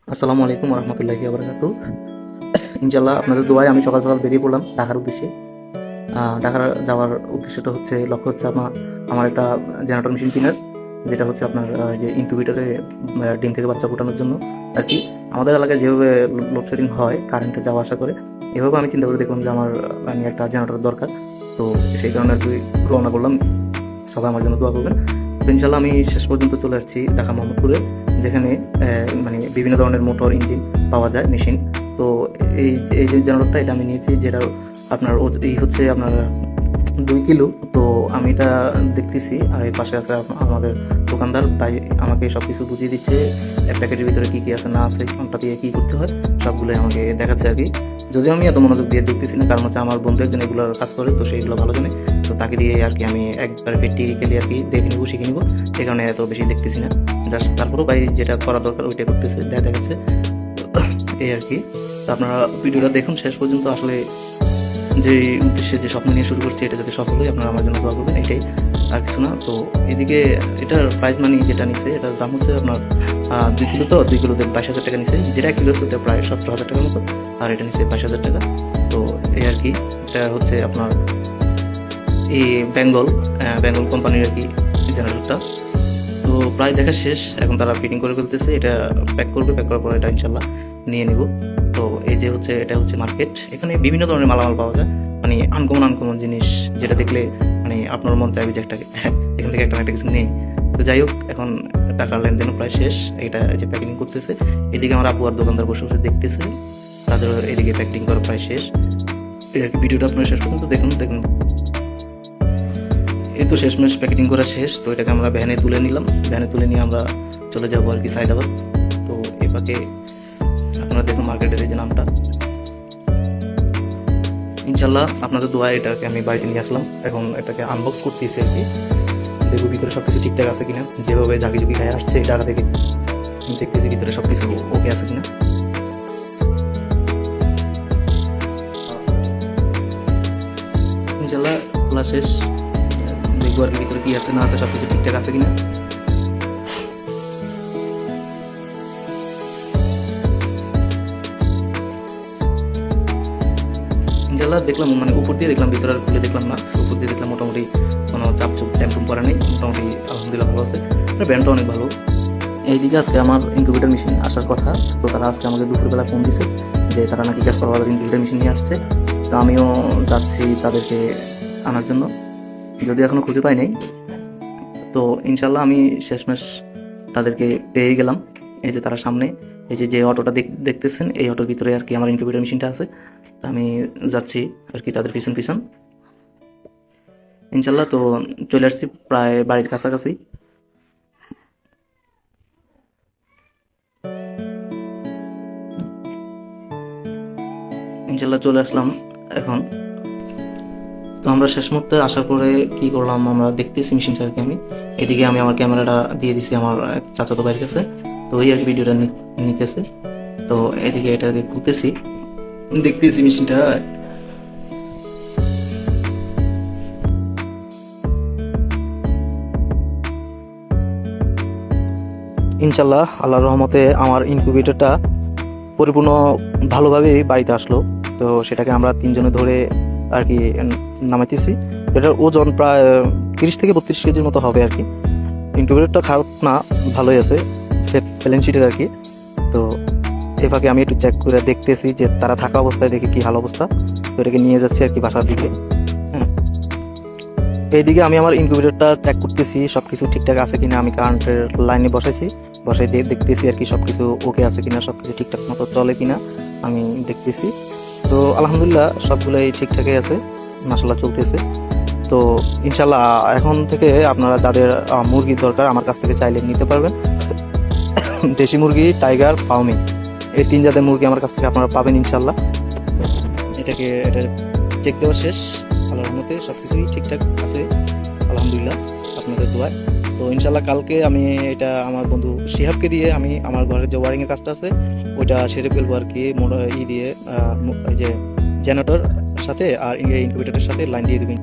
আসসালামু আলাইকুম রহমতুল্লাহি আবরাকাতু। ইনশাল্লাহ আপনাদের দোয়ায় আমি সকাল সকাল বেরিয়ে পড়লাম ঢাকার উদ্দেশ্যে। ঢাকার যাওয়ার উদ্দেশ্যটা হচ্ছে, লক্ষ্য হচ্ছে আমার একটা জেনারেটর মেশিন কেনার, যেটা হচ্ছে আপনার যে ইনকিউবেটরে ডিম থেকে বাচ্চা ফোটানোর জন্য আর কি। আমাদের এলাকায় যেভাবে লোডশেডিং হয়, কারেন্টে যাওয়া আসা করে, এভাবে আমি চিন্তা করে দেখলাম যে আমি একটা জেনারেটর দরকার। তো সেই কারণে আর কি রওনা করলাম। সবাই আমার জন্য দোয়া করবেন। তো ইনশাল্লাহ আমি শেষ পর্যন্ত চলে আসছি ঢাকা মোহাম্মদপুরে, যেখানে মানে বিভিন্ন ধরনের মোটর ইঞ্জিন পাওয়া যায়, মেশিন। তো এই এই যে জেনারেটরটা, এটা আমি নিয়েছি, যেটা আপনার এই হচ্ছে আপনার 2 কিলো। তো আমি এটা দেখতেছি, আর এই পাশে আছে আমাদের দোকানদার, তাই আমাকে সব কিছু বুঝিয়ে দিচ্ছে। এক প্যাকেটের ভিতরে কী কী আছে না আছে, কোনটা দিয়ে কী করতে হয়, সবগুলোই আমাকে দেখাচ্ছে আর কি। যদিও আমি এত মনোযোগ দিয়ে দেখতেছি না, কারণ হচ্ছে আমার বন্ধু একজন এগুলোর কাজ করে, তো সেইগুলো ভালো জানে। তো তাকে দিয়ে আর কি আমি একবার প্র্যাকটিক্যালি আর কি দেখে নিবো, শিখে নিবো। সেই কারণে এত বেশি দেখতেছি না। জাস্ট তারপরেও ভাই যেটা করা দরকার ওইটাই করতেছে, দেখাচ্ছে। এই আর কি। তো আপনারা ভিডিওটা দেখুন শেষ পর্যন্ত। আসলে যে উদ্দেশ্যে, যে স্বপ্ন নিয়ে শুরু করছি, এটা যাতে সফল হয়, আপনারা আমার জন্য দোয়া করবেন, এটাই, আর কিছু না। তো এদিকে এটার প্রাইস মানি যেটা নিচ্ছে, এটার দাম হচ্ছে আপনার 2 কিলো। তো 2 কিলোতে 22,000 টাকা নিচ্ছে। যেটা 1 কিলো হচ্ছে ওটা প্রায় 17,000 টাকার মতো, আর এটা নিচ্ছে 22,000 টাকা। তো এই আর কি। এটা হচ্ছে আপনার এই বেঙ্গল কোম্পানির আর কি জেনারেটরটা। তো প্রায় দেখা শেষ, এখন তারা ফিটিং করে ফেলতেছে। এটা প্যাক করবে, প্যাক করার পর এটা ইনশাল্লাহ নিয়ে নেব। তো এই যে হচ্ছে, এটা হচ্ছে মার্কেট। এখানে বিভিন্ন ধরনের মালামাল পাওয়া যায়, মানে আনকমন জিনিস, যেটা দেখলে মানে আপনার মন চাইবে যে একটা এখান থেকে একটা না একটা কিছু নেই। তো যাই হোক, এখন টাকার লেনদেনও প্রায় শেষ। এটা যে প্যাকেটিং করতেছে, এদিকে আমার আপু আর দোকানদার বসে বসে দেখতেছে, তাদের এদিকে প্যাকেটিং করা প্রায় শেষ। এই আর কি। ভিডিওটা আপনারা শেষ পর্যন্ত দেখুন। এই তো শেষমেশ প্যাকেটিং করা শেষ। তো এটাকে আমরা ভ্যানে তুলে নিলাম। ভ্যানে তুলে নিয়ে আমরা চলে যাবো আর কি সাইদাবাদ। তো এই পাকে আপনারা দেখুন মার্কেটের এই যে নামটা। ইনশাল্লাহ আপনাদের দোয়ায় এটাকে আমি বাড়িতে নিয়ে আসলাম। এখন এটাকে আনবক্স করতেছি আর কি। দেখবো ভিতরে সবকিছু ঠিকঠাক আছে কিনা। যেভাবে ঝাঁকি খায় আসছে এই টাকা থেকে, দেখতেছি ভিতরে সবকিছু ওকে আছে কিনা। ইনশাল্লাহ খোলা শেষ। দেখবো আর কি ভিতরে কি আছে না আছে, সবকিছু ঠিকঠাক আছে কিনা। ইনশাল্লাহ দেখলাম, মানে উপর দিয়ে দেখলাম, ভিতরে আর খুলে দেখলাম না। উপর দিয়ে দেখলাম মোটামুটি কোনো চাপচুপ ট্যাম্পুম করা নেই, মোটামুটি আলহামদুলিল্লাহ ভালো আছে। ব্যান্ডটা অনেক ভালো। এইদিকে আজকে আমার ইনকিউবেটর মেশিন আসার কথা। তো তারা আজকে আমাকে দুপুরবেলা ফোন দিছে যে তারা নাকি ক্যাস্টরওয়ালার ইনকিউবেটর মেশিন নিয়ে আসছে। তো আমিও যাচ্ছি তাদেরকে আনার জন্য, যদিও এখনো খুঁজে পাই নাই। তো ইনশাল্লাহ আমি শেষমেশ তাদেরকে পেয়ে গেলাম। এই যে তারা সামনে, এই যে অটোটা দেখতেছেন, এই অটোর ভিতরে আর কি আমার ইনকিউবেটর মেশিনটা আছে। তো আমি যাচ্ছি আর কি তাদের পিছন পিছন ইনশাল্লাহ। তো চলে আসছি প্রায় বাড়ির কাছাকাছি। ইনশাল্লাহ চলে আসলাম এখন। তো আমরা শেষ মুহূর্তে আসার পরে কি করলাম, আমরা দেখতেছি মেশিনটা আর কি। এদিকে আমি আমার ক্যামেরাটা দিয়ে দিছি আমার এক চাচাতো ভাইয়ের কাছে। তো ওই আর কি ভিডিওটা নিতেছে। তো এদিকে এটাকে খুলতেছি, দেখতেছি মেশিনটা। ইনশাল্লাহ আল্লাহর রহমতে আমার ইনকিউবেটরটা পরিপূর্ণ ভালোভাবেই বাড়িতে আসলো। তো সেটাকে আমরা 3 জনে ধরে আর কি নামাইতেছি। এটার ওজন প্রায় 30 থেকে 32 কেজির মতো হবে আর কি। ইনকিউবেটরটা খারাপ না, ভালোই আছে, ফেলেন শিটের আর কি। তো এভাবে আমি একটু চেক করে দেখতেছি যে তারা থাকা অবস্থায় দেখি কি হাল অবস্থা। তো এটাকে নিয়ে যাচ্ছি আর কি বাসার দিকে। হ্যাঁ, এইদিকে আমি আমার ইনকিউবেটরটা চেক করতেছি সবকিছু ঠিকঠাক আছে কিনা। আমি কারেন্টের লাইনে বসাই দিয়ে দেখতেছি আর কি সবকিছু ওকে আছে কিনা, সবকিছু ঠিকঠাক মতো চলে কিনা আমি দেখতেছি। তো আলহামদুলিল্লাহ সবগুলোই ঠিকঠাকই আছে, মাশাআল্লাহ চলতেছে। তো ইনশাল্লাহ এখন থেকে আপনারা যাদের মুরগির দরকার আমার কাছ থেকে চাইলে নিতে পারবেন। দেশি মুরগি, টাইগার, ফার্মি, এই 3 জাতের মুরগি আমার কাছ থেকে আপনারা পাবেন ইনশাল্লাহ। এটা চেক দেওয়া শেষ। আল্লাহর রহমতে সবকিছুই ঠিকঠাক আছে আলহামদুলিল্লাহ, আপনাদের দোয়ায়। তো ইনশাল্লাহ কালকে আমি এটা আমার বন্ধু শিহাবকে দিয়ে আমি আমার ঘরের যে ওয়ারিং এর কাজটা আছে ওইটা সেরে ফেলবো আর কি। দিয়ে এই যে জেনারেটর সাথে আর ইনকিউবেটরের সাথে লাইন দিয়ে দেবেন।